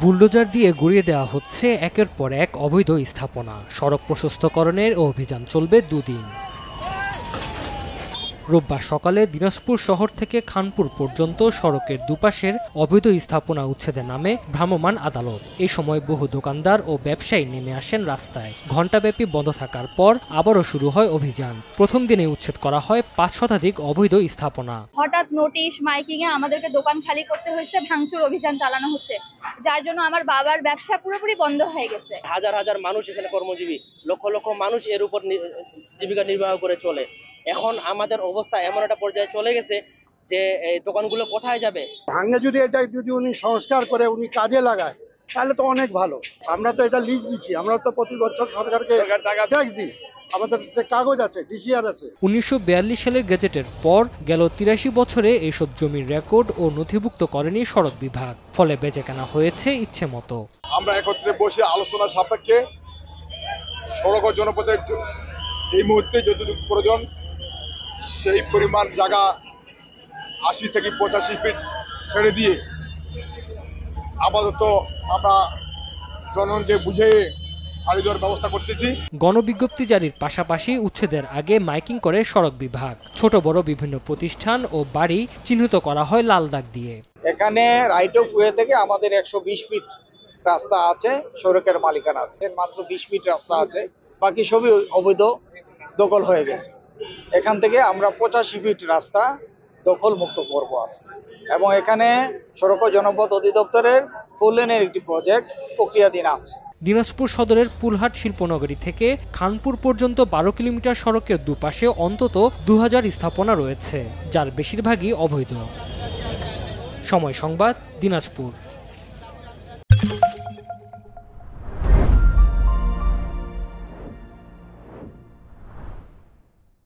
Bulldozer দিয়ে গুড়িয়ে দেওয়া হচ্ছে একের পর এক অবৈধ স্থাপনা। সড়ক প্রশস্তকরণের অভিযান চলবে দুদিন। রোববার সকালে দিনাজপুর শহর থেকে খানপুর পর্যন্ত সড়কের দুপাশের অবৈধ স্থাপনা উচ্ছেদের নামে ভ্রাম্যমাণ আদালত। এই সময় বহু দোকানদার ও ব্যবসায়ী নেমে আসেন রাস্তায়। ঘণ্টাব্যাপী বন্ধ থাকার পর আবারও শুরু হয় অভিযান। প্রথম দিনে উচ্ছেদ করা হয় ৫ শতাধিক অবৈধ স্থাপনা। হঠাৎ নোটিশ মাইকিং এ আমাদেরকে দোকান খালি করতে হয়েছে, ভাঙচুর অভিযান চালানো হচ্ছে, যার জন্য আমার বাবার ব্যবসা পুরোপুরি বন্ধ হয়ে গেছে। হাজার হাজার মানুষ এখানে কর্মজীবী, লক্ষ লক্ষ মানুষ এর উপর জীবিকা নির্বাহ করে চলে। এখন আমাদের অবস্থা এমন একটা পর্যায়ে চলে গেছে যে এই দোকানগুলো কোথায় যাবে? ভাঙে যদি উনি সংস্কার করে উনি কাজে লাগায় তাহলে তো অনেক ভালো। আমরা তো এটা লিজ দিচ্ছি, আমরা তো প্রতি বছর সরকারকে ট্যাক্স দিই, আমাদের কাগজ আছে, ডিসিআর আছে। ১৯৪২ সালের গেজেটের পর গেল ৮৩ বছরে এইসব জমির রেকর্ড ও নথিভুক্ত করেনি সড়ক বিভাগ। ফলে বেচেকেনা হয়েছে ইচ্ছে মতো। আমরা একত্রে বসে আলোচনা সাপেক্ষে সড়ক ও জনপথের এই মুহূর্তে যতটুকু প্রয়োজন সেই পরিমাণ জায়গা ৮০ থেকে ৮৫ ফিট ছেড়ে দিয়ে আপাতত আমরা জনগণকে বুঝিয়ে ছাড়ি দেওয়ার ব্যবস্থা করতেছি। গণবিজ্ঞপ্তি জারির পাশাপাশি উচ্ছেদের আগে মাইকিং করে সড়ক বিভাগ। ছোট বড় বিভিন্ন প্রতিষ্ঠান ও বাড়ি চিহ্নিত করা হয় লাল দাগ দিয়ে। এখানে রাইট অফ ওয়ে থেকে আমাদের ১২০ ফিট রাস্তা আছে সড়কের মালিকানা, মাত্র ২০ ফিট রাস্তা আছে, বাকি সবই অবৈধ দখল হয়ে গেছে। এখান থেকে আমরা ৮৫ ফিট রাস্তা দখল মুক্ত করবো আজকে, এবং এখানে সড়ক ও জনপথ অধিদপ্তরের 4 লেনের একটি প্রজেক্ট প্রক্রিয়াধীন আছে। দিনাজপুর সদরের পুলহাট শিল্পনগরী থেকে খানপুর পর্যন্ত ১২ কিলোমিটার সড়কের দুপাশে অন্তত ২০০০ স্থাপনা রয়েছে, যার বেশিরভাগই অবৈধ। সময় সংবাদ, দিনাজপুর।